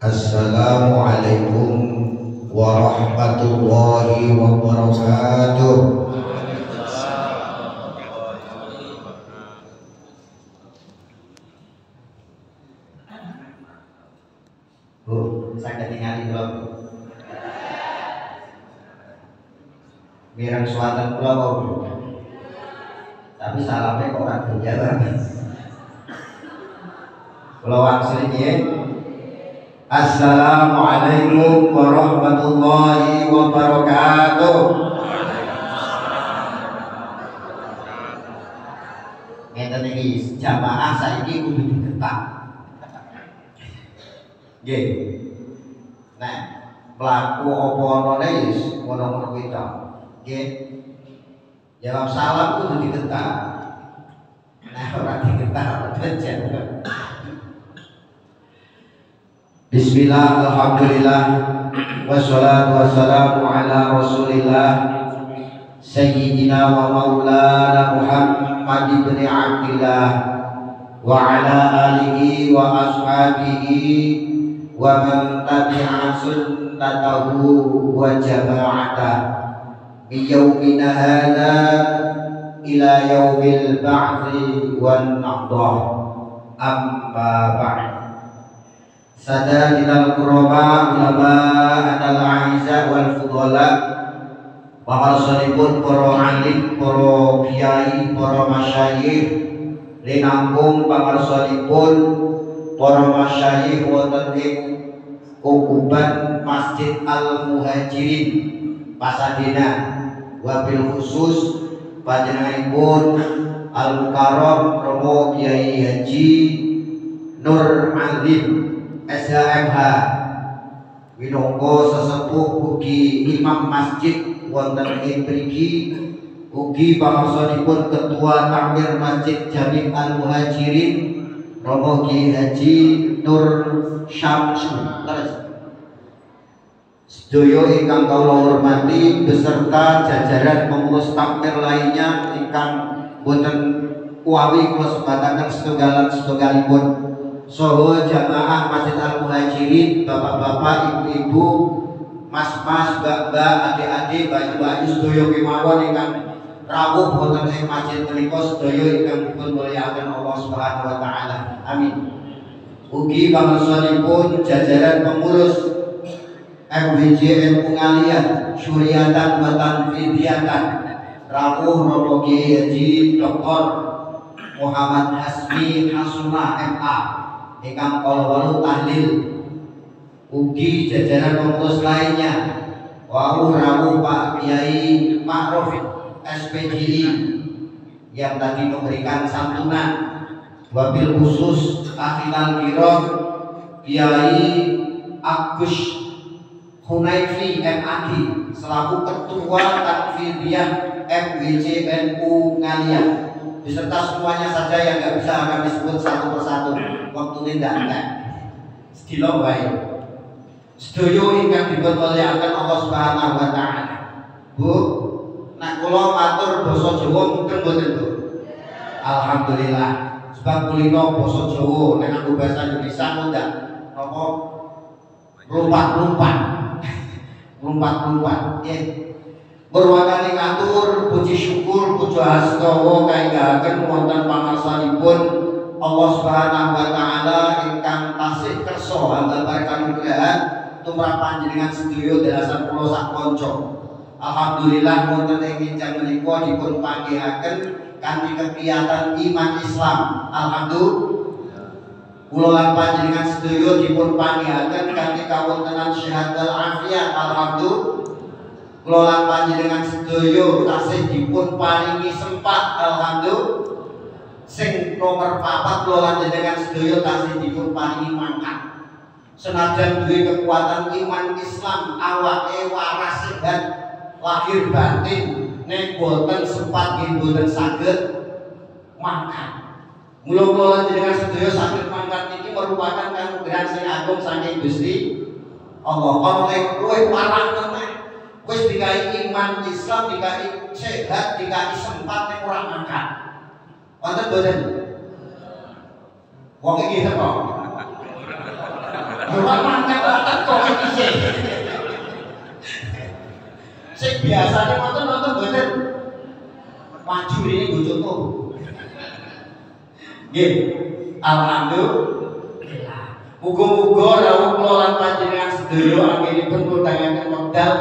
Assalamualaikum warahmatullahi wabarakatuh. Bu, saya ketinggalan belum? Mirang suatan pulau Bu. Tapi salamnya kok orang berjalan. Pulau asli ya. Assalamualaikum warahmatullahi wabarakatuh. Ngeten iki jamaah saiki kudu digetak. Nggih. Nah, pelaku apa ana wis ngono-ngono kuwi to. Nggih. Jawab salam kudu digetak. Nah, ora digetak aja. Bismillah, alhamdulillah, wassalatu wassalamu ala rasulillah Sayyidina wa maulana Muhammad ibn Abdillah wa ala alihi wa ashabihi wa man tabi'a sunnatahu wa jama'atah bi yawmina hadha ila yawmil ba'thi wan nahdah. Amma ba'd. Sadaqatul quraba ulama anal aiza wal fudala pakarsanipun para alim, para kiai, para masyayikh linangkung pakarsanipun para masyayikh wonten ing Kukuban Masjid Al Muhajirin Pasadena, wabil khusus panjenenganipun Al Mukarram Romo Kiai Haji Nur Azim SHMH winangka sesepuh ugi imam masjid wonten ing mriki, ugi pangarsanipun ketua takmir Masjid Jami Al Muhajirin Romo Kiai Haji Nur Syamsu. Sedaya ingkang kula hormati beserta jajaran pengurus takmir lainnya ingkang boten kuawi kula sebataken setunggalipun saha jamaah Masjid Al Muhajirin, bapak-bapak, ibu-ibu, mas-mas, mbak-mbak, adik-adik, bayu-bayu sedaya kemawon ingkang rawuh wonten ing masjid menika sedaya ingkang dipun mulyakaken Allah Subhanahu wa taala. Amin. Ugi pangarsanipun jajaran pengurus MWJN Pengalian Syuriatan wa Tanfidiyatan rawuh Romo Kiai Haji Dr. Muhammad Hasbi Hasuna MA ingkang kala tahlil, ugi jajaran pengurus lainnya rawuh Pak Kiai Ma'ruf SPDI yang tadi memberikan santunan, wabil khusus Akhilal Kiram Kiai Agus Hunaifi MAD selaku ketua Tanfidiyah MWJNU Ngalian beserta semuanya saja yang nggak bisa kami sebut satu persatu, waktunya tidak sedilo baik. Sedaya ingkang dipun mulyakaken Allah Subhanahu wa taala. Bu, nek kula matur basa Jawa mungkin mboten, Bu? Alhamdulillah. Sebab kulino basa Jawa nek aku bahasa Indonesia ndak napa lumpat-lumpat. Lumpat-lumpat. Nggih. Berwakani ngatur puji syukur puji hastawa kaenggahaken wonten pangarsanipun Allah Subhanahu wa taala ingkang tasih kersa hambabar kanugrahan tumrap panjenengan sedaya dalasan kula sak kanca. Alhamdulillah wonten ing kinjeng menika dipun panggihaken kanthi kegiatan iman Islam. Alhamdulillah. Kula lan panjenengan sedaya dipun panggihaken kanthi kawontenan syahadat afiat. Alhamdulillah. Kula lan panjenengan sedaya tasih dipun paringi sempat. Alhamdulillah. Sing nomor 4 kula lan panjenengan sedaya tasih dipun paringi mangkat. Senajan duwe kekuatan iman Islam, awake waras sehat lahir batin, nek boten sempat nggih boten saged mangkat. Mula kula lan panjenengan sedaya saged mangkat iki merupakan kanugrahan sing agung saking Gusti Allah. Kalau luwih parah meneh wis dikai iman Islam, dikai sehat, dikai sempat nek ora mangkat. Wonten boten? Wong iki teko. Ora mangkat kok iki. Sing biasane nonton mboten. Maju ini nggo contoh. Nggih. Alhamdulillah. Muga-muga rawuh kula lan panjenengan sedaya anggenipun kudangaken wekdal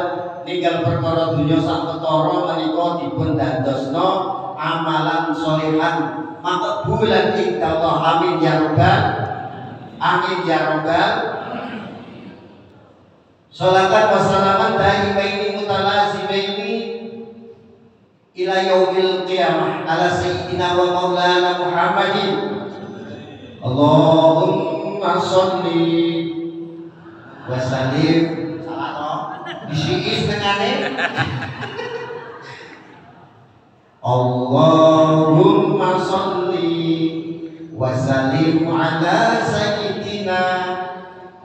ninggal perkara donya saketara menika dipun dadosna amalan sholihan maqbulan insyaallah. Amin ya rabbal amin ya rabbal. Sholatan wa salaman daimaini mutalazimaini ila yaumil qiyamah ala sayyidina wa maulana Muhammadin. Allahumma sholli wa sallim. Salah toh disiis tengane. Allahumma sholli wa sallim ala sayyidina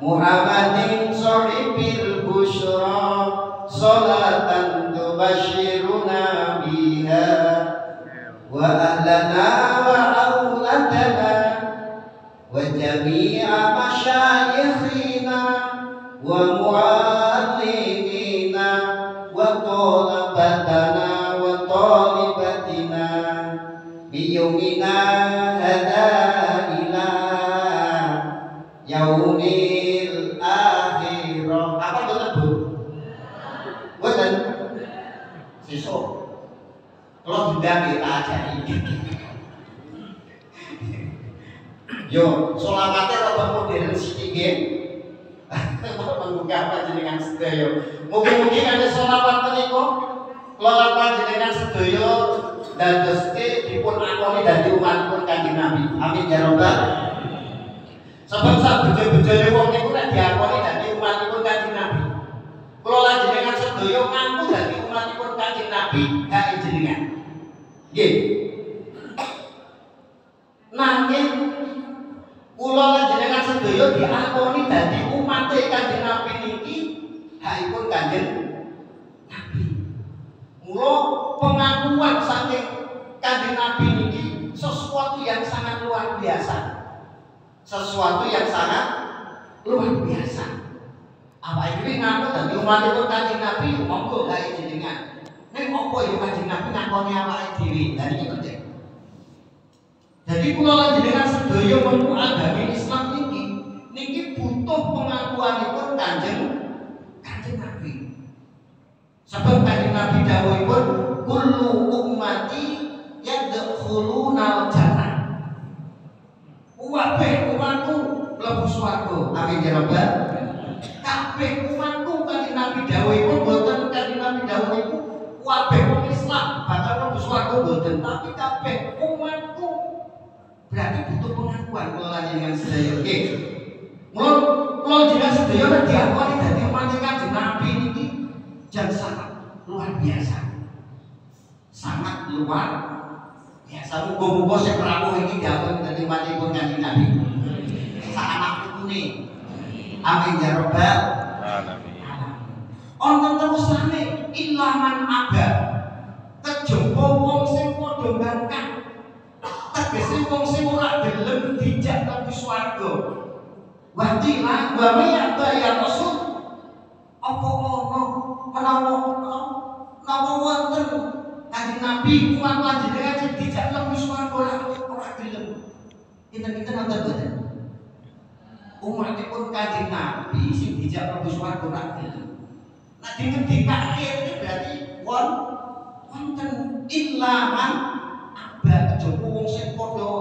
Muhammadin sahibil busyra salatan tubashiruna biha wa ahlana wa auladana wa jami'a masyayikhina wa muallimina wa talabatana wa talibatina biyumina hadha ila yaumil akhirah. Apa betul Bu? Betul. Sesuk kalau bidang kita ajari. Yo, sholawatnya rada modern sithik nggih. Menggugah panjenengan sedaya. Mugi-mugi kanthi sholawat menika kula panjenengan sedaya dadoske dipun akoni dadi umatipun Kanjeng Nabi. Amin ya rabbal. Sebab sak bejo-bejone wong niku nek diakoni dadi umatipun Kanjeng Nabi. Kula panjenengan sedaya ngaku dadi umatipun Kanjeng Nabi, hak jenengan. Nggih. Nanging kula panjenengan sedaya diakoni dadi umat Kanjeng Nabi niki hakipun Kanjeng Nabi. Mula pengakuan saking Kanjeng Nabi niki sesuatu yang sangat luar biasa. Sesuatu yang sangat luar biasa. Apa iki ngaku dadi umatipun Kanjeng Nabi monggo gawe jenengan. Nek apa ya Kanjeng Nabi ngakoni awake dhewe. Lah iki penting. Jadi kula lan jenengan sedaya mengku agami Islam niki butuh pengakuanipun Kanjeng Nabi. Sebab Kanjeng Nabi dawuhipun kullu ummati yadkhuluna jannah. Kabeh umatku mlebu swarga. Amin ya rabbal. Kabeh umatku Kanjeng Nabi dawuhipun boten Kanjeng Nabi dawuhipun kabeh wong Islam bakal mlebu swarga boten, tapi kabeh umatku. Berarti butuh pengakuan kula panjenengan sedaya. Nggih. Mula kula jenengan sedaya nek diakoni dadi umat Kanjeng Nabi niki jan sangat luar biasa. Sangat luar biasa. Muga-muga sing rawuh iki diakoni dadi umatipun Kanjeng Nabi. Sak anak putune. Amin ya rabbal alamin. Wonten terusane ilaman aba. Kejaba wong sing padha ngangkat. Tegese wong sing ora gelem dijak mlebu swarga. Waqila wa ya Rasul. Apa ono menawa wonten Kanjeng Nabi umat panjenengan sing dijak mlebu swarga ora gelem. Kinten-kinten wonten boten? Umatipun Kanjeng Nabi sing dijak mlebu swarga ora gelem. Nek dingendikake iki berarti wonten ilaman aba kejaba wong sing padha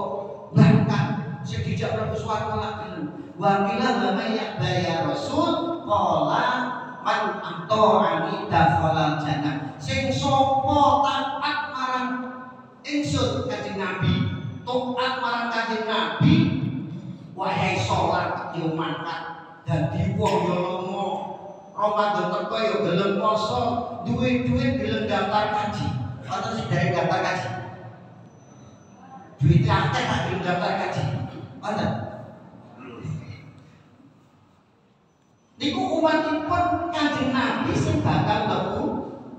berangkat sing dijak mlebu swarga ora gelem. Wa qila ma ya Rasul qala man ata'ani dakhala jannah. Sing sapa taat marang ingsun Kanjeng Nabi, taat marang Kanjeng Nabi, wahai salat yo mangkat dadi wong yo lomo. Ramadan teko yo gelem poso, duwe-duwe gelem daftar kaji. Wonten sing dari daftar kaji. Duit akeh tak gelem daftar kaji. Wonten. Niku umatipun Kanjeng Nabi sing bakal mlebu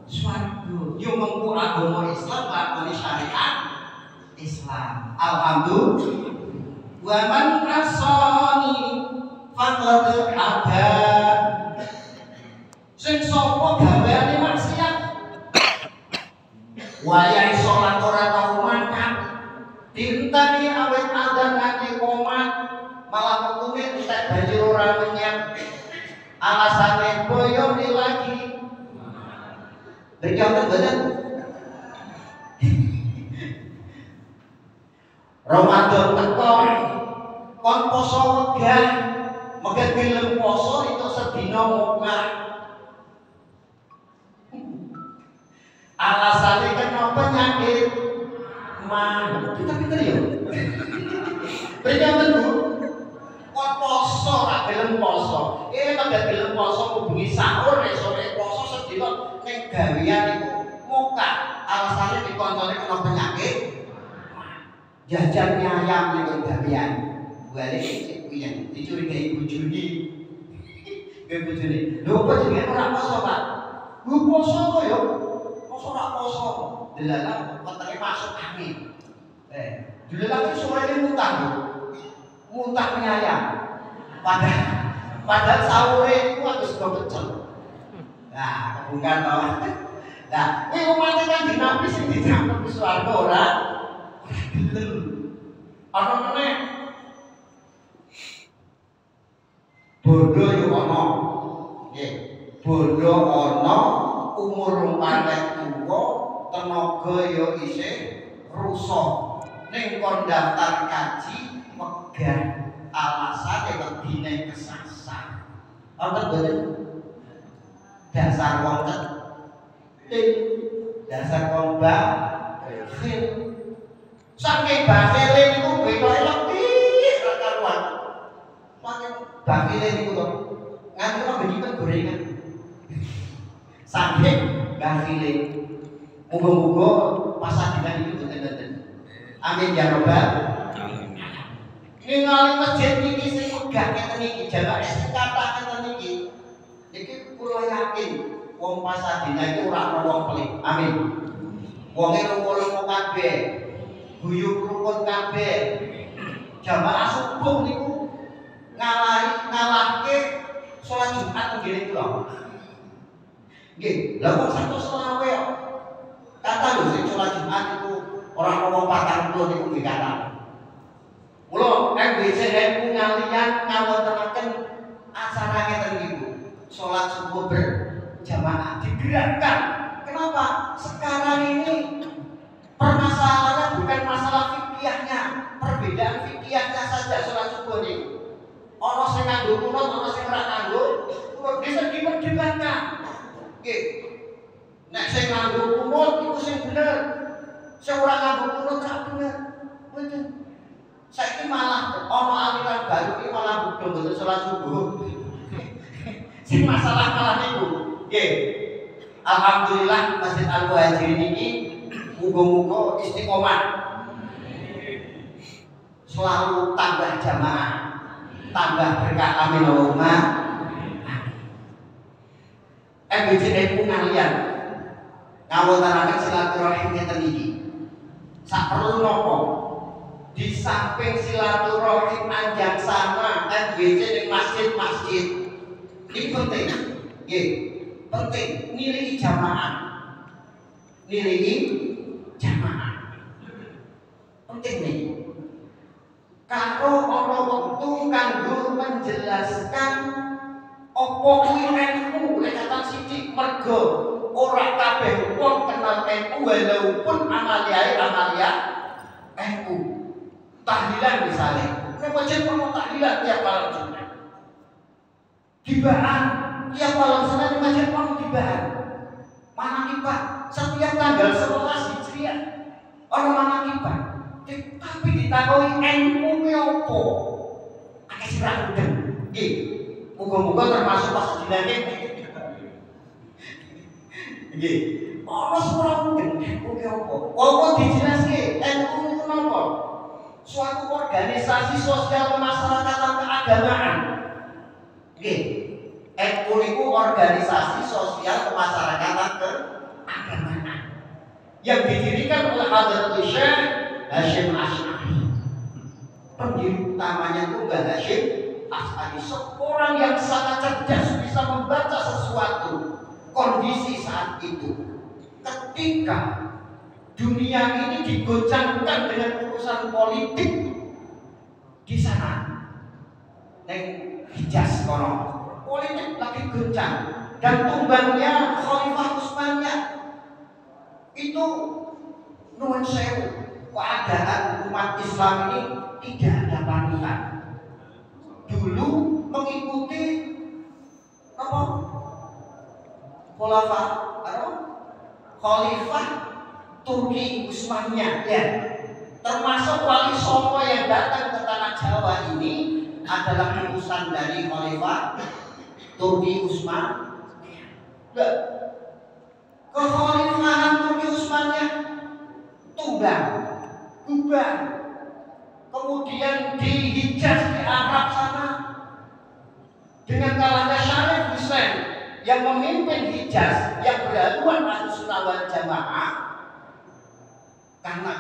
swarga. Yo mengku agama Islam lakoni syariat Islam. Alhamdulillah. Wa man asani faqad ada sing sapa gaweane maksiat wayahe salat ora tau makan dintani awet adzan nganti komat malah mekune entek banjur ora menyang alasane boyone lagi berkata bener Ramadan teko kon poso wegah megat gelem poso itu sedina mokah alasane kena penyakit mah pinter-pinter ya berkata Bu kon poso ra gelem poso megat gelem poso kubengi sahur sore poso sedina ning gawean iku mokah alasane dikoncone kena penyakit jajan ayam ning gawean balik sik kuyen dicurigai bojone ke bojone lho apa jenenge ora poso Pak lu poso kok ya poso ora poso delalah wetenge masuk angin delalah ki sore muntah muntah ayam padahal sahure iku wis pecel nah bukan to nah kuwi umat kan dinabi sing dicampur di swarga ora gelem ana meneh bondo yo ana nggih bondo ana umur pancen tuwa tenaga yo isih rusak ning kon daftar kaji megah alasane wedine kesasar wonten boten dasar wong keting dasar wong bakhil saking bakhile niku betoke letih ra karuan saking bakhile niku to nganti kok benipun gorengan saking bakhile muga-muga pasadinan iki boten-boten amin ya rabbal ningali masjid niki sing megah ngeten iki jamaah sing kathah ngeten iki iki kula yakin wong Pasadena iki ora ana wong pelit amin wonge lunga-lunga kabeh guyub rukun kabeh jamaah subuh niku ngalahke salat Jumat ngene kula nggih lha kok 120 kok kata lho sing salat Jumat niku ora ana wong 40 niku nggih kata kula MBCN ngalian ngawontenaken acara ngeten niku salat subuh berjamaah digerakkan kenapa sekarang ini permasalahannya bukan masalah fikihnya, perbedaan fikihnya saja salat subuh ini. Ono sing nganggo kunut, ono sing ora nganggo, kunut bisa diperdebatkan. Nggih. Nek sing nganggo kunut iku sing bener. Sing ora nganggo kunut ra bener. Mboten. Saiki malah ono aliran baru iki malah bodho mboten salat subuh. Sing masalah malah niku. Nggih. Alhamdulillah Masjid Al-Muhajirin ini muga-muga istiqomah selalu tambah jamaah tambah berkah amin Allahumma MBCN pengalian ngawontenaken silaturahim ngeten iki sak perlu napa di samping silaturahim anjang sama MBC ning masjid-masjid ini penting nggih penting nilai jamaah jamaah penting nih kalau ana wektu kanggo menjelaskan apa kuwi NU nek kata sithik mergo ora kabeh wong kenal NU walaupun amalia NU tahlilan misalnya nek wajib ono tahlilan tiap malam Jumat gibaan tiap malam Senin wajib ono gibaan mana Pak setiap tanggal 11 Hijriah orang mana kita tapi ditakoni NU ki opo akeh sira udeng nggih muga-muga termasuk pas dinane nggih ana sira udeng NU ki opo dijelaske NU niku napa suatu organisasi sosial kemasyarakatan keagamaan nggih NU niku organisasi sosial kemasyarakatan keagamaan yang didirikan oleh Hadratul Syekh Hasyim Asy'ari. Pendiri utamanya itu Mbah Hasyim Asy'ari, seorang yang sangat cerdas bisa membaca sesuatu kondisi saat itu. Ketika dunia ini digoncangkan dengan urusan politik di sana, neng Hijaz kono, politik lagi goncang dan tumbangnya Khalifah Utsmaniyah itu nuwun sewu, keadaan umat Islam ini tidak ada panutan. Dulu mengikuti apa? Khalifah Turki Utsmaniyah ya. Termasuk Wali Songo yang datang ke tanah Jawa ini adalah utusan dari Khalifah Turki Utsmaniyah. Kekhalifahan Turki Utsmaniyah tumbang, bubar. Kemudian di Hijaz di Arab sana dengan kalahnya Syarif Hussein yang memimpin Hijaz yang berhaluan Ahlussunnah wal Jamaah, karena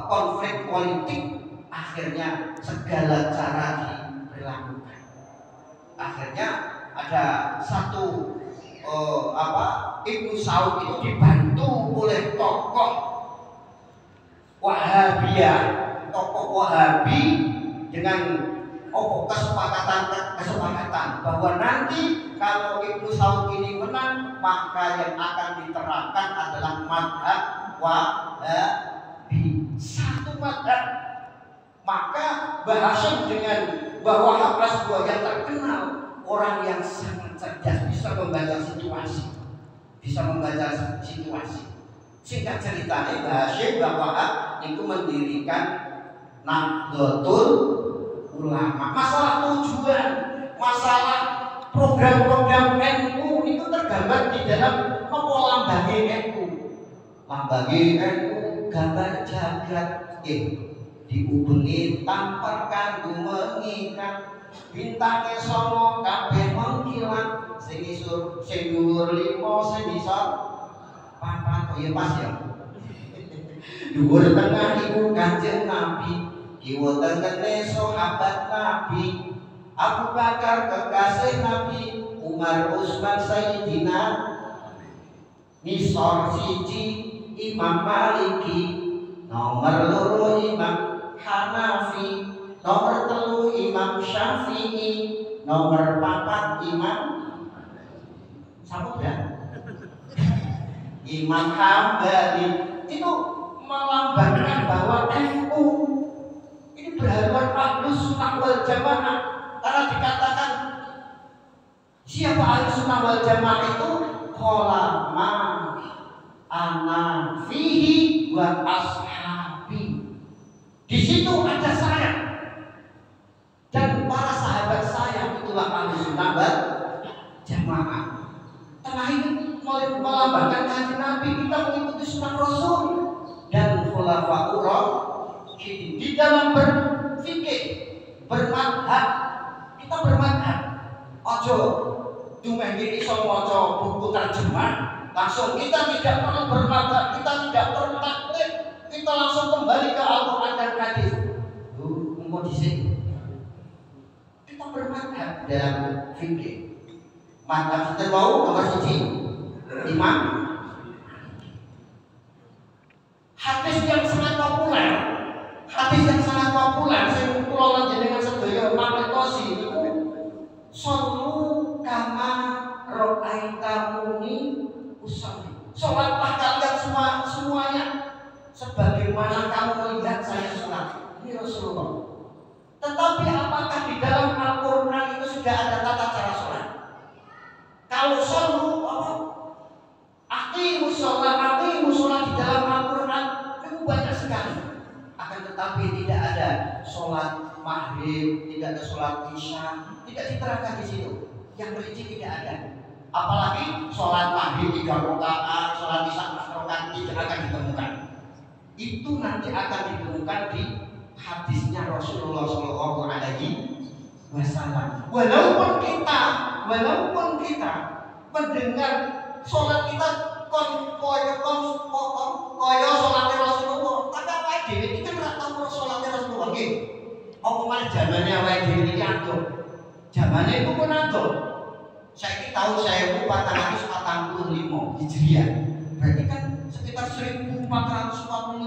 konflik politik akhirnya segala cara diberlakukan. Akhirnya ada satu Ibnu Saud itu dibantu oleh tokoh Wahabiyah, tokoh Wahabi dengan kesepakatan bahwa nanti kalau Ibnu Saud ini menang maka yang akan diterapkan adalah mazhab Wahabi, satu mazhab. Maka Bahasyim dengan bahwa Abbas II yang terkenal orang yang sangat cerdas, bisa membaca situasi. Singkat ceritanya Bahasyim bahwa itu mendirikan Nahdlatul Ulama. Masalah tujuan, masalah program-program NU itu tergambar di dalam lambangi NU. Lambangi NU gambar jagat, diubengi tampar kanggo mengikat, bintangnya songo kabeh mengkilat, sing isor sing dhuwur 5 sing isor 4 kaya pas ya. Dhuwur tengah iku Kanjeng Nabi, kiwa tengene sahabat Nabi, Abu Bakar kekasih Nabi, Umar Utsman Sayyidina, nisor siji Imam Maliki, nomor loro Imam Hanafi, nomor telu Imam Syafi'i, nomor 4 Imam Imam Hambali. Itu melambangkan bahwa NU ini berhaluan Ahlussunnah wal Jamaah, karena dikatakan siapa Ahlussunnah wal Jamaah itu qolama ana fihi wa ashabi. Di situ ada saya dan para sahabat saya, itulah Ahlussunnah wal Jamaah. Tengah ini melambangkan Kanjeng Nabi, kita mengikuti sunnah Rasul dan khulafaur rasyidin. Di dalam berfikir, bermadhab, kita bermadhab. Ojo dumeh iso maca buku terjemah langsung, kita tidak perlu bermadhab, kita tidak perlu taklid, kita langsung kembali ke Al-Quran dan hadis. Mau disini kita bermadhab dalam fikir. Madhab kita mau nomor 1 Imam. Hadis yang sangat populer, sing kula lanjenengan sedaya mangertosi niku sallu kama ra'aitamuni usolli. Salatlah kalian semuanya sebagaimana kamu melihat saya salat. Ini Rasulullah. Tetapi apakah di dalam Al-Quran itu sudah ada tata cara salat? Kalau sallu Aqimus sholat di dalam Al-Quran itu banyak sekali. Akan tetapi tidak ada sholat maghrib, tidak ada sholat isya, tidak diterangkan di situ. Yang rinci tidak ada. Apalagi sholat maghrib 3 rakaat, sholat isya 4 rakaat tidak akan ditemukan. Itu nanti akan ditemukan di hadisnya Rasulullah SAW. Walaupun kita mendengar sholat kita koyo sholatnya Rasulullah, tapi apa dhewe iki kan ora tau sholatnya Rasulullah nggih. Apa malah zamane awake dhewe iki adoh. Zamane iku pun adoh. Saiki tahun 1445 Hijriah. Berarti kan sekitar 1445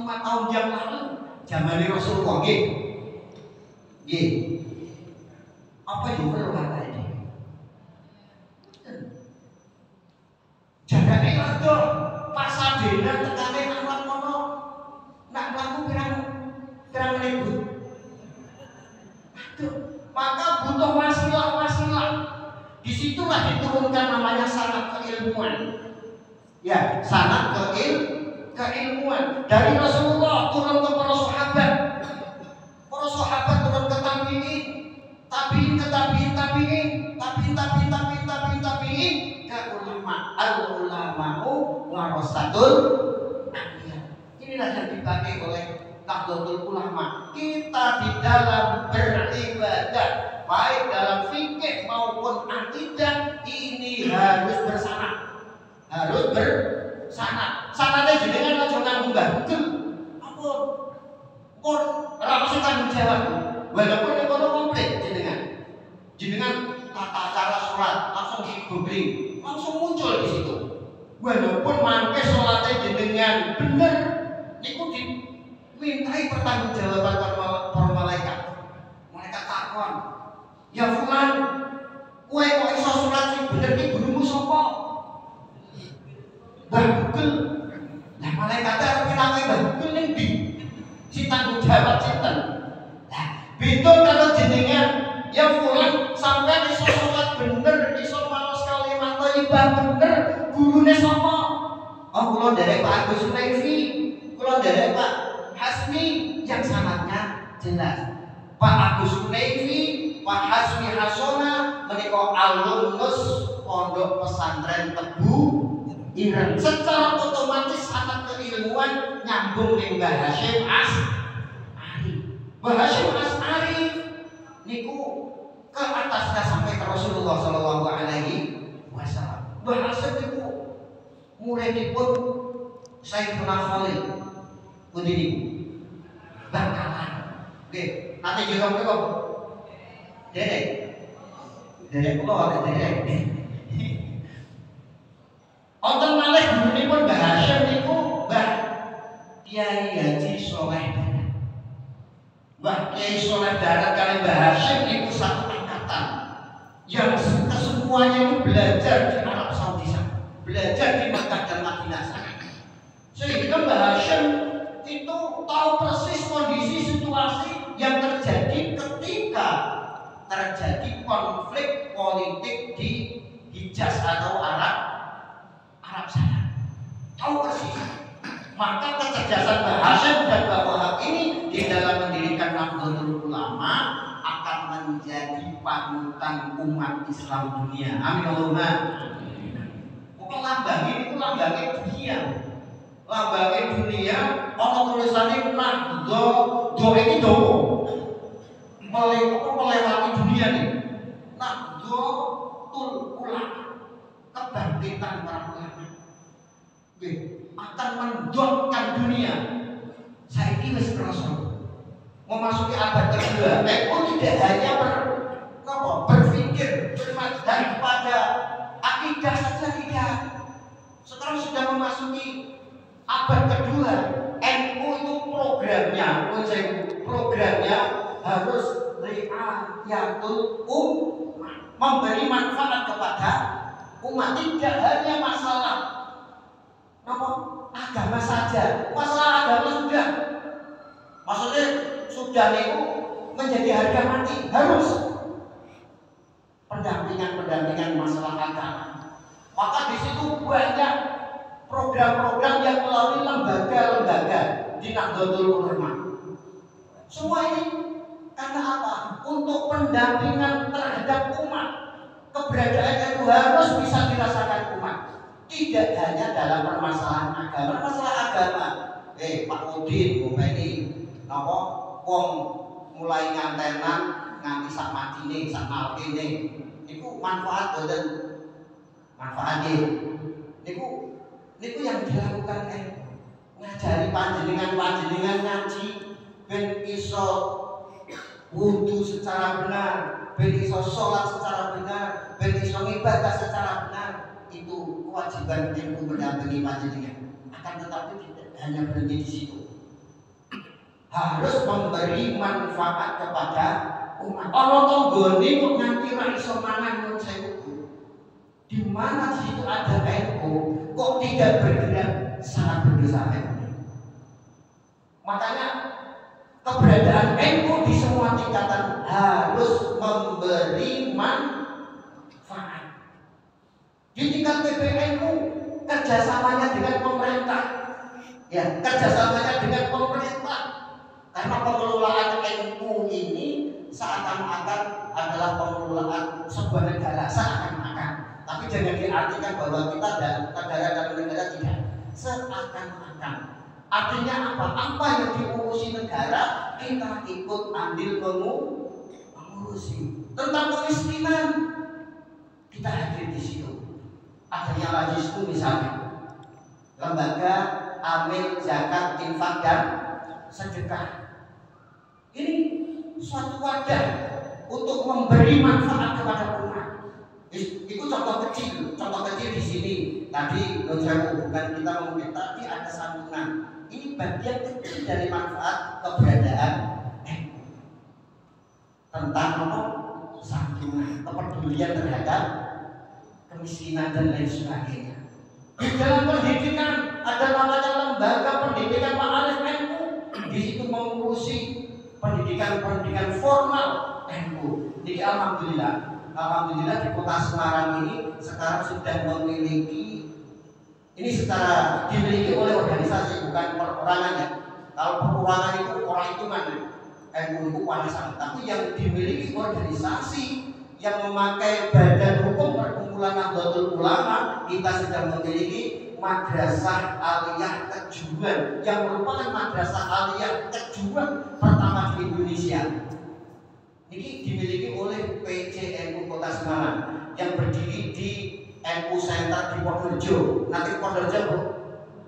tahun yang lalu zamane Rasulullah nggih. Nggih. Apa yang perlu kata ini? Jagane adoh, Pasadena tekane anak kono nak mlaku pirang ribu. Aduh, maka butuh wasilah. Disitulah diturunkan namanya sanad keilmuan. Ya, sanad keilmuan dari Rasulullah turun ke para sahabat. Para sahabat turun ke tabiin ke tabiin ke ulama. Al-ulama'u warasatul anbiya. Inilah yang dipakai oleh Nahdlatul Ulama. Kita di dalam beribadah, baik dalam fikih maupun akidah, ini harus bersanad. Sanadnya jenengan aja nganggo Google. Ampun. Pun ora mesti tanggung jawab. Walaupun ekonomi komplit jenengan tata cara sholat langsung googling, langsung muncul di situ. Walaupun mangke sholatnya jenengan bener, niku dimintai pertanggungjawaban para malaikat. Malaikat takon, ya fulan, kowe kok iso sholat sing bener ki gurumu sapa? Mbah Google. Lah malaikat arep pinangi Mbah Google ning ndi? Si tanggung jawab sinten? Lah, beda kalau jenengan ya fulan sampai iso sholat bener, iso maos kalimat thayyibah bener, gurune sapa? Oh, kula nderek Pak Agus Sulevi, kula nderek Pak Hasmi yang sanadnya jelas. Pak Agus Sulevi, Pak Hasmi Hasona menika alumnus Pondok Pesantren Tebu Ireng. Secara otomatis sanad keilmuan nyambung ning Mbah Hasyim As'ari. Mbah Hasyim As'ari niku ke atasnya sampai ke Rasulullah Shallallahu Alaihi Wasallam. Mbah Hasyim niku muridipun Sayyidina Khalil. Pundi niku? Bangkalan. Nggih, nanti juga mriku. Derek kula derek. Wonten malih gurunipun Mbah Hasyim niku Mbah Kiai Haji Soleh Darat. Mbah Kiai Soleh Darat kali Mbah Hasyim niku satu angkatan yang kesemuanya itu belajar di Arab Saudi sana, belajar di Makkah dan Madinah sana. Sehingga Mbah Hasyim itu tahu persis kondisi situasi yang terjadi ketika terjadi konflik politik di Hijaz atau Arab sana. Tahu persis. Maka kecerdasan Mbah Hasyim dan Mbah Wahab ini di dalam mendirikan Nahdlatul Ulama akan menjadi panutan umat Islam dunia. Amin Allahumma. Pokok lambang ini itu lambangnya dunia. Lambangnya dunia, ana tulisannya Nahdlatul iki dawa. Melewati dunia nih. Nahdlatul Ulama, kebangkitan para ulama. Akan mendongkan dunia. Saiki wis kerasa memasuki abad kedua. Tidak hanya berpikir bermadzhab kepada akidah saja tidak. Sekarang sudah memasuki abad kedua. NU itu programnya harus riayatul memberi manfaat kepada umat. Tidak hanya masalah agama saja, masalah agama sudah, maksudnya sudah itu menjadi harga mati, harus pendampingan masalah agama. Maka di situ banyak program-program yang melalui lembaga-lembaga di Nahdlatul Ulama. Semua ini karena apa? Untuk pendampingan terhadap umat. Keberadaan itu harus bisa dirasakan umat. Tidak hanya dalam permasalahan agama. Masalah agama, Pak Udin, ini, napa, wong mulai ngantenan nganti sak matine, sak malkene, niku manfaat boten? Manfaat niku yang dilakukan ngajari panjenengan ngaji ben iso wudu secara benar, ben iso sholat secara benar, ben iso ibadah secara benar. Itu kewajiban ilmu mendampingi panjenengan. Akan tetapi tidak hanya berhenti di situ, harus memberi manfaat kepada umat. Allah tonggone kok nganti ra iso mangan nyuwun sewu. Di mana di situ ada NU kok tidak bergerak, sangat berdosa. Makanya keberadaan NU di semua tingkatan harus memberi manfaat. Di tingkat PBNU kerjasamanya dengan pemerintah, ya kerjasamanya dengan pemerintah, karena pengelolaan NU ini seakan-akan adalah pengelolaan sebuah negara, seakan-akan. Tapi jangan diartikan bahwa kita negara dan negara tidak, seakan-akan. Artinya apa? Apa yang diurusi negara kita ikut andil mengurusi. Tentang kemiskinan kita hadir di situ. Adanya Lajisku misalnya, lembaga amil zakat, infak dan sedekah. Ini suatu wadah untuk memberi manfaat kepada umat. Itu contoh kecil di sini. Tadi bukan kita ngomongin, tadi ada santunan. Ini bagian kecil dari manfaat keberadaan tentang apa? Santunan, kepedulian terhadap kemiskinan dan lain sebagainya. Di dalam pendidikan ada namanya lembaga pendidikan Ma'arif NU. Di situ mengurusi pendidikan formal NU. Jadi alhamdulillah di Kota Semarang ini sekarang sudah memiliki, ini secara dimiliki oleh organisasi, bukan perorangan ya. Kalau perorangan itu orang itu mana? NU itu warisan, tapi yang dimiliki organisasi yang memakai badan hukum Perkumpulan Nahdlatul Ulama, kita sudah memiliki Madrasah Aliyah Kejuan yang merupakan Madrasah Aliyah Kejuan pertama di Indonesia. Ini dimiliki oleh PCNU Kota Semarang yang berdiri di NU Center di Purworejo. Nanti Purworejo Bu,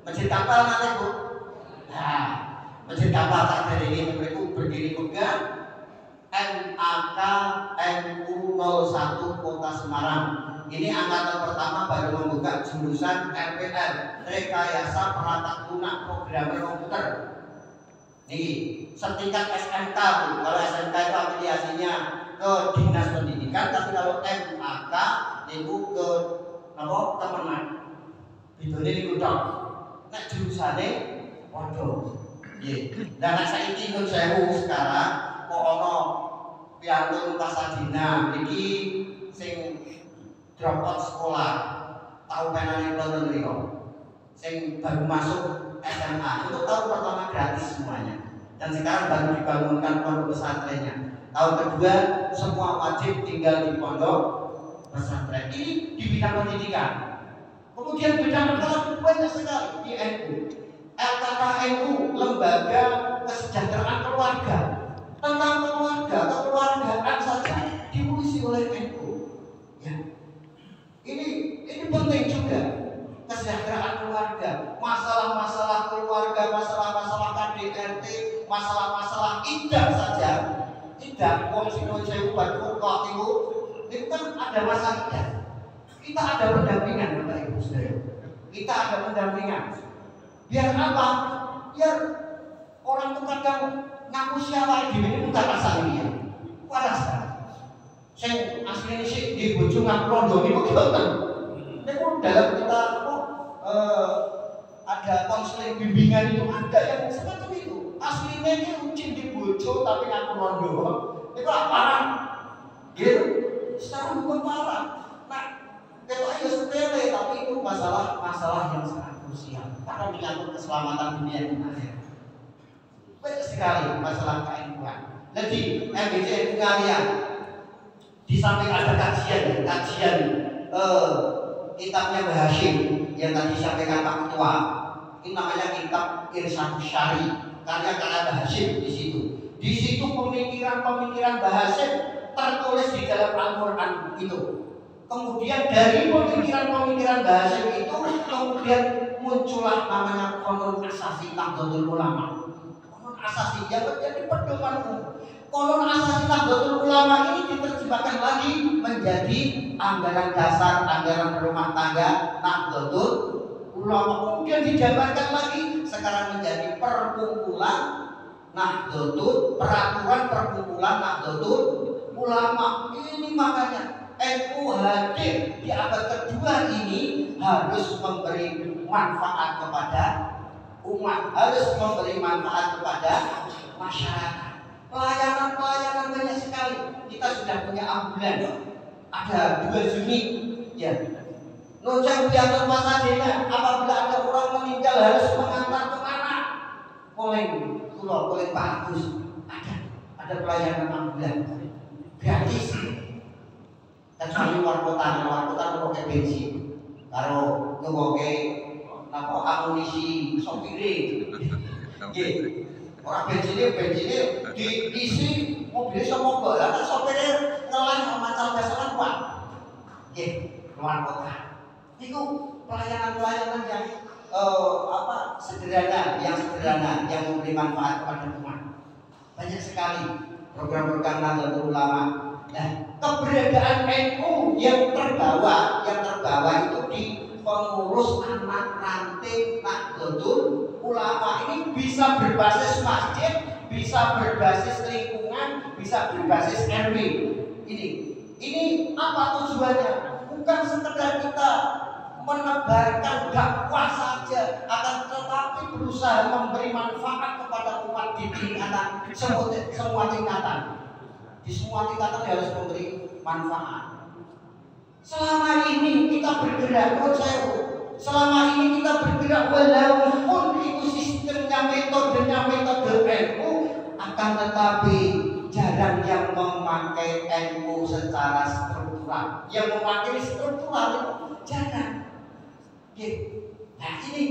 masjid kapal nanti Bu. Nah, masjid kapal tak dari ini mereka berdiri juga NAK NU 01 Kota Semarang. Ini angkatan pertama baru membuka jurusan RPR, Rekayasa Perangkat Lunak Programmer Komputer. Nih, setingkat SMK tuh. Kalau SMK itu afiliasinya ke Dinas Pendidikan, tapi kalau MAK itu ke apa? Temenan. Bidone niku tok. Nek jurusane padha. Nggih. Lah nek saiki nun sewu sekarang kok ana piantun Pasadina iki sing drop out sekolah. Tahu penane kula niku. Sing baru masuk SMA itu tahun pertama gratis semuanya, dan sekarang baru dibangunkan pondok pesantrennya. Tahun kedua semua wajib tinggal di pondok pesantren. Ini di bidang pendidikan. Kemudian bidang pendidikan banyak sekali di NU. LKKNU, Lembaga Kesejahteraan Keluarga. Tentang kekeluargaan saja diurusi oleh NU. Ya. Ini penting juga. Kesejahteraan keluarga, masalah-masalah keluarga, masalah-masalah KDRT, masalah-masalah indah saja, indah konstitusi buat kok itu kan ada masalah indah. Kita ada pendampingan, Bapak Ibu Saudara. Kita ada pendampingan. Biar apa? Biar orang itu kadang ngaku siapa di ini bukan asal ini ya. Waras kan? Saya aslinya sih di bojo ngaku rondo itu gimana? Ini dalam kita ada konseling bimbingan itu ada yang semacam itu. Aslinya ini ucin di bojo tapi ngaku rondo. Itu apa? Gitu. Secara hukum parah. Nah, itu aja sepele tapi itu masalah yang sangat krusial karena menyangkut keselamatan dunia dan akhirat. Banyak sekali masalah keilmuan. Jadi MBC kalian di samping ada kajian kitabnya Mbah Hashim yang tadi disampaikan Pak Ketua, ini namanya kitab Irsyadus Syari, karya-karya Mbah Hashim di situ. Di situ pemikiran-pemikiran Mbah Hashim tertulis di dalam Al-Quran itu. Kemudian dari pemikiran-pemikiran Mbah Hashim itu kemudian muncullah namanya Qonun Asasi Nahdlatul Ulama. Qonun Asasi yang menjadi pedoman umum. Qonun Asasi Nahdlatul Ulama ini diterjemahkan lagi menjadi anggaran dasar, anggaran rumah tangga Nahdlatul Ulama. Kemudian dijabarkan lagi sekarang menjadi perkumpulan Nahdlatul, peraturan perkumpulan Nahdlatul Ulama. Ini makanya NU hadir di abad kedua ini harus memberi manfaat kepada umat, harus memberi manfaat kepada masyarakat. Pelayanan banyak sekali. Kita sudah punya ambulan, ada 2 unit, ya. Nunjang diatur pasadena, apabila ada orang meninggal harus mengantar kemana? Poleng, pulau poleng Pak Agus, ada pelayanan ambulan gratis. Kecuali luar kota pakai bensin, kalau ngewoke napa amunisi sopire, orang bensinnya diisi mobil sama mogok, lah sopirnya ngelan macal gasolan kuat, luar kota. Itu pelayanan yang sederhana, yang memberi manfaat kepada umat. Banyak sekali program-program Nahdlatul Ulama. Nah, keberadaan NU yang terbawa itu di pengurus anak ranting Nahdlatul Ulama ini bisa berbasis masjid, bisa berbasis lingkungan, bisa berbasis RW. Ini apa tujuannya? Bukan sekedar kita menebarkan dakwah saja, akan tetapi berusaha memberi manfaat kepada umat di tingkatan semua tingkatan. Di semua tingkatan harus memberi manfaat. Selama ini kita bergerak, selama ini kita bergerak walaupun itu sistemnya metode NU, akan tetapi jarang yang memakai NU secara struktural. Yang memakai struktural itu jarang. Nah ini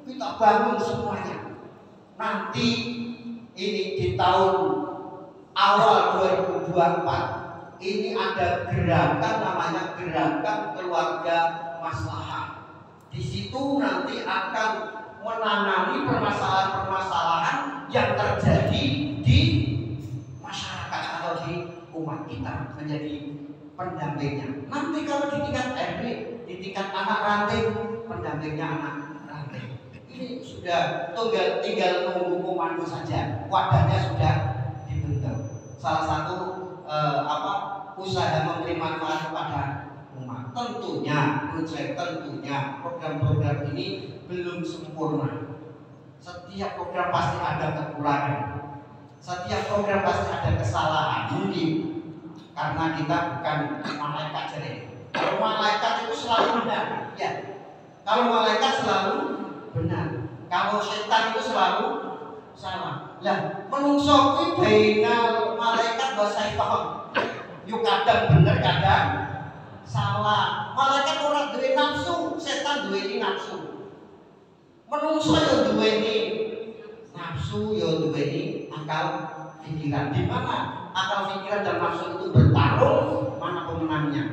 kita bangun semuanya. Nanti ini di tahun awal 2024 ini ada gerakan namanya Gerakan Keluarga Maslahah. Di situ nanti akan menangani permasalahan-permasalahan yang terjadi di masyarakat atau di umat kita, menjadi pendampingnya. Nanti kalau di tingkat RW, di tingkat anak ranting, pendampingnya anak ranting. Ini sudah tinggal menunggu komando saja. Wadahnya sudah dibentuk. Salah satu usaha memberi manfaat kepada umat. Tentunya program-program ini belum sempurna. Setiap program pasti ada kekurangan. Setiap program pasti ada kesalahan. Mungkin karena kita bukan malaikat jadi. Kalau malaikat itu selalu benar, ya. Kalau malaikat selalu benar. Kalau setan itu selalu salah. Lah, menungso kuwi bainal malaikat wa syaitan. Yo kadang bener, kadang salah. Malaikat ora duwe nafsu, setan duweni nafsu. Menungso yo duweni nafsu, yo duweni akal pikiran. Di mana akal pikiran dan nafsu itu bertarung, mana pemenangnya?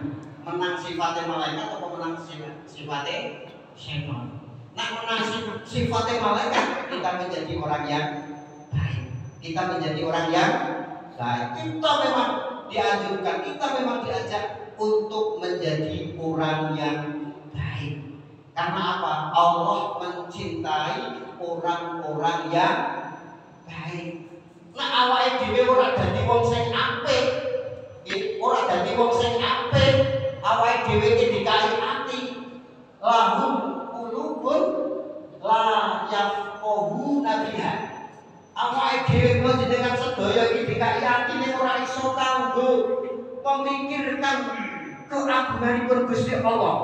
Menang sifatnya malaikat atau menang sifatnya setan? Nah, menang sifatnya malaikat, kita menjadi orang yang baik. Kita menjadi orang yang baik. Kita memang dianjurkan, kita memang diajak untuk menjadi orang yang baik. Karena apa? Allah mencintai orang-orang yang baik. Nah, awake dhewe ora dadi wong sing apik. Ora dadi wong sing apik. Awake dhewe iki dikasih ati. Lahum qulubun la yafqahuna biha. Awake dhewe kula jenengan sedaya iki dikasih ati ning ora iso kanggo memikirkan keagunganipun Gusti Allah.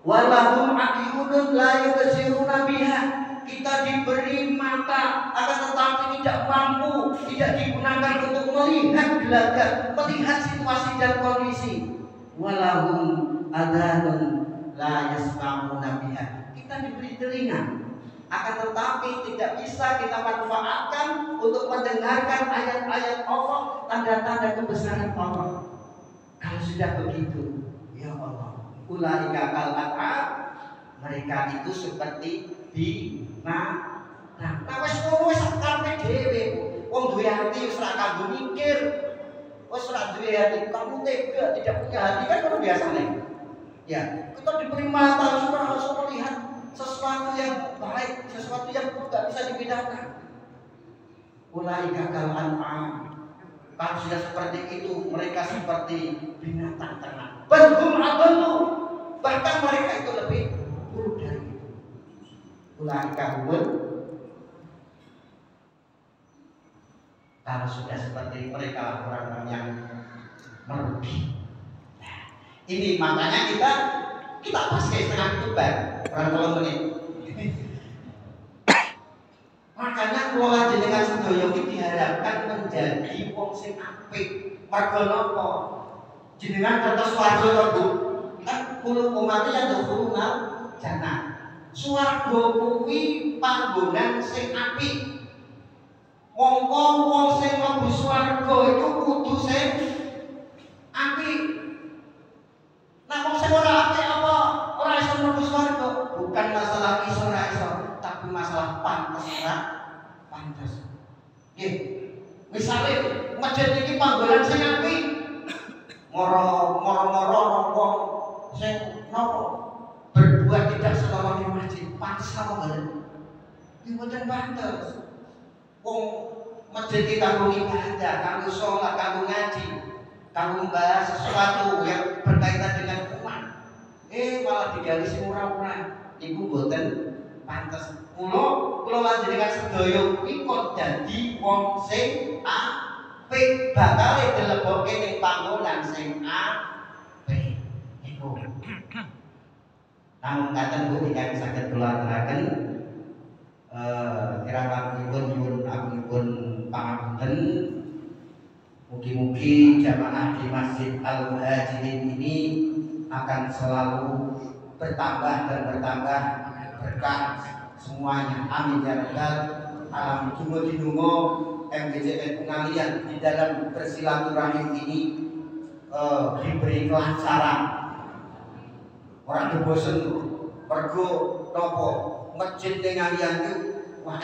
Walahum aqyunun la yubsiruna biha. Kita diberi mata, akan tetapi tidak mampu, tidak digunakan untuk melihat gelagat, melihat situasi dan kondisi. Walahum adhanun la yasma'una biha. Kita diberi telinga, akan tetapi tidak bisa kita manfaatkan untuk mendengarkan ayat-ayat Allah, tanda-tanda kebesaran Allah. Kalau sudah begitu, ya Allah, ulaika kal an'am, mereka itu seperti nah wis ngono wis karepe dhewe. Wong duwe ati wis ora kanggo mikir. terus ora duwe hati, kamu tega tidak punya hati kan luar biasa nih. Ya, kita diberi mata supaya harus melihat sesuatu yang baik, sesuatu yang tidak bisa dibedakan. Ulaika kal an'am. Kalau sudah seperti itu, mereka seperti binatang ternak. Bahkan adallu, bahkan mereka itu lebih buruk dari itu. Ulaika humul. Kalau sudah seperti mereka orang-orang yang merugi. Ini makanya kita pakai setengah tuban, kurang 3 menit. Makanya kula jenengan sedaya iki diharapkan menjadi wong sing apik. Mergo napa? Jenengan kertas swarga to, Bu. Kan kula umat ya dohuna jannah. Swarga kuwi panggonan sing apik. Mongko wong sing mlebu swarga iku kudu sing apik. Nah, wong sing ora apik apa ora iso mlebu swarga? Bukan masalah iso ora iso, tapi masalah pantes ora pantes. Nggih. Misale masjid iki panggonan sing apik. Moro-moro wong sing napa? Berbuat tidak senonoh di masjid, pantes apa mboten? Nggih mboten pantes. Wong masjid iki kanggo ibadah, kanggo sholat, kanggo ngaji, kanggo membahas sesuatu yang berkaitan dengan umat. Malah digali sing murah-murah. Iku mboten pantes. Kula lanjenengan sedaya kuwi kok dadi wong sing apik, bakal dilebokke ning panggonan sing apik. Iku. Namun katen Bu ingkang saged kula aturaken kira-kira nyuwun pangapunten. Mugi-mugi jamaah di Masjid Al-Muhajirin ini akan selalu bertambah dan bertambah berkah semuanya. Amin ya rabbal alamin. Dungo-dungo MGJN Pengalian di dalam bersilaturahim ini diberi kelancaran. Orang kebosen mergo nopo masjid Pengalian itu wah.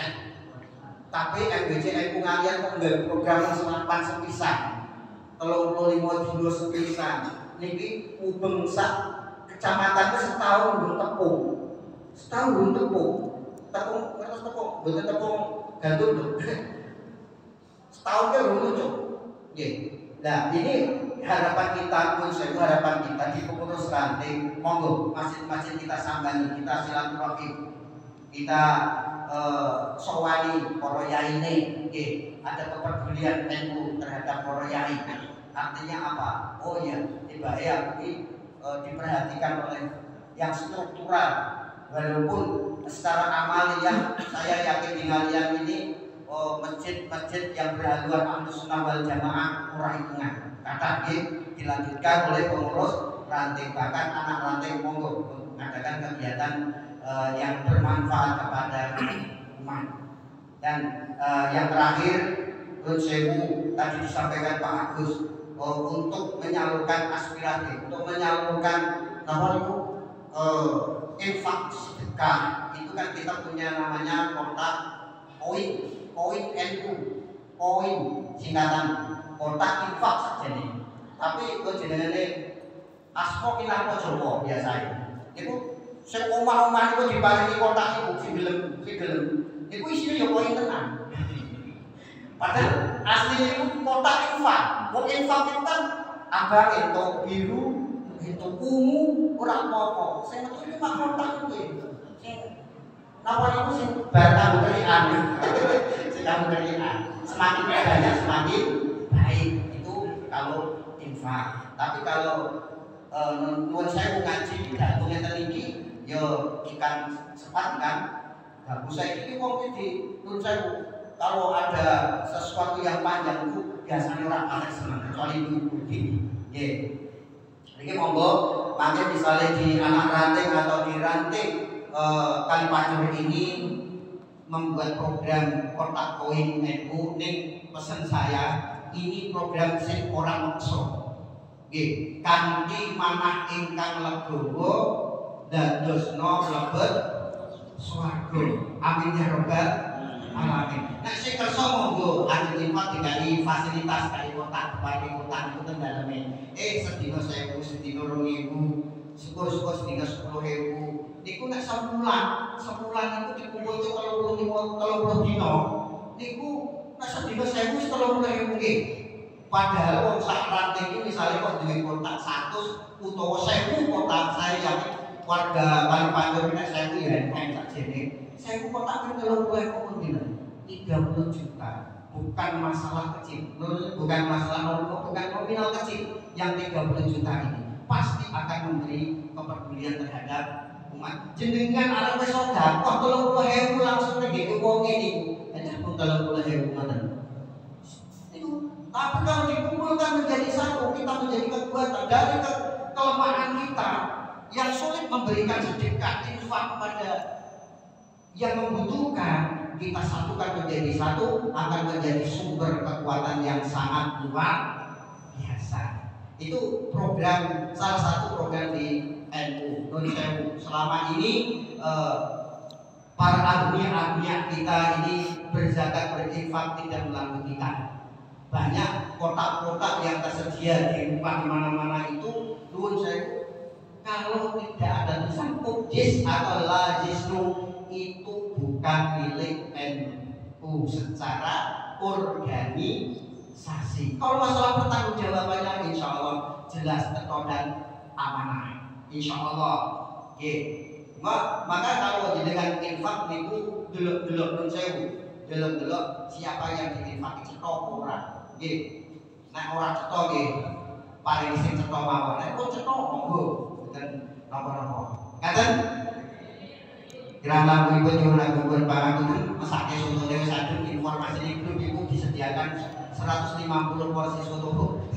Tapi MGJN Pengalian kok nggak program selapan sepisan 35 dino sepisan niki ubeng sak kecamatan setahun belum tepung. Setahun belum tepung. Tepung ngertos tepung, mboten tepung gandum lho. Setahun ke belum lucu. Nggih. Nah, ini harapan kita harapan kita di pengurus ranting, monggo masjid-masjid kita sambani, kita silaturahim. Kita sowani para yaine, nggih, ada kepedulian NU terhadap para yai. Artinya apa? Oh ya, tiba-tiba ini diperhatikan oleh yang struktural. Walaupun secara amaliyah saya yakin di kalian ini masjid-masjid yang berhaluan Ahlus Sunnah wal Jamaah murah hitungan. Kata dilanjutkan oleh pengurus ranting, bahkan anak ranting monggo mengadakan kegiatan yang bermanfaat kepada umat. Dan yang terakhir, Nun Sewu tadi disampaikan Pak Agus untuk menyalurkan aspirasi, untuk menyalurkan apa itu infak sedekah. Itu kan kita punya namanya kotak koin NU, koin singkatan kotak infak saja nih. Tapi itu jenenge asmo kinarto Jawa biasanya. Itu sing omah-omah itu diparingi kotak iku gelem. Iku isine ya koin tenan. Padahal aslinya itu kotak infak. Wong infak itu kan abang itu biru, itu ungu, ora apa-apa. Sing metu iki mak kotak kuwi. Sing napa niku sing barang kerian. Sing kerian. Semakin banyak semakin baik. Itu kalau infak. Tapi kalau nuwun saya ngaji tidak ngeten iki ya ikan sepat kan. Bagus saya iki wong iki nuwun saya kalau ada sesuatu yang panjang itu biasanya orang paling senang kecuali itu begini. Nggih. Iki monggo mangke misalnya di anak ranting atau di ranting Kalipacur ini membuat program kotak koin NU ning pesen saya ini program sing ora maksa. Nggih, kanthi manah ingkang legowo dadosna mlebet swarga. Amin ya rabbal Alamin. Nek sing kersa monggo ajeng infak dikai fasilitas kali kotak itu ten daleme. Sedina 1000, sedina 2000, syukur-syukur sedina 10.000. Niku nek sebulan niku dikumpul 30 dina. Niku nek sedina 1000 30.000 nggih. Padahal wong sak ranting iki misale kok duwe kotak 100 utawa 1000 kotak, saya yakin warga Kalimantan nek 1000 ya enteng sakjane. 1000 kotak kan 30.000 dina. 30 juta. Bukan masalah kecil. Bukan masalah bukan nominal kecil. Yang 30 juta ini pasti akan memberi kepedulian terhadap umat. Jenengan arep wis sedekah 30.000 langsung nggih wong ini. Ada pun 30.000 ngoten. Tapi kalau dikumpulkan menjadi satu, kita menjadi kekuatan dari kelemahan kita yang sulit memberikan sedekah infak kepada yang membutuhkan, kita satukan menjadi satu akan menjadi sumber kekuatan yang sangat luar biasa. Itu program, salah satu program di NU Nun Sewu. Selama ini para agniya kita ini berzakat berinfak tidak melalui kita. Banyak kotak-kotak yang tersedia di rumah di mana-mana itu Nun Sewu. Kalau tidak ada tulisan Ujis atau Lajisnu, itu bukan milik NU secara organisasi. Kalau masalah pertanggungjawabannya insya Allah jelas, tekun dan amanah. Insya Allah. Maka kalau dengan infak niku delok-delok Nun Sewu, delok-delok siapa yang diinfak cetok ora. Nek ora cetok nggih, paling sing cetok mawon. Nek pun cetok monggo, mboten napa-napa. Ngaten? Kirang ibu nyuwun agung pangapunten, mesake soto dewe sadurung informasi ini ibu disediakan 150 porsi soto.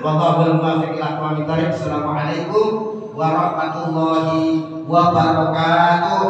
Wallahul muwaffiq ila aqwamit thoriq. Assalamualaikum warahmatullahi wabarakatuh.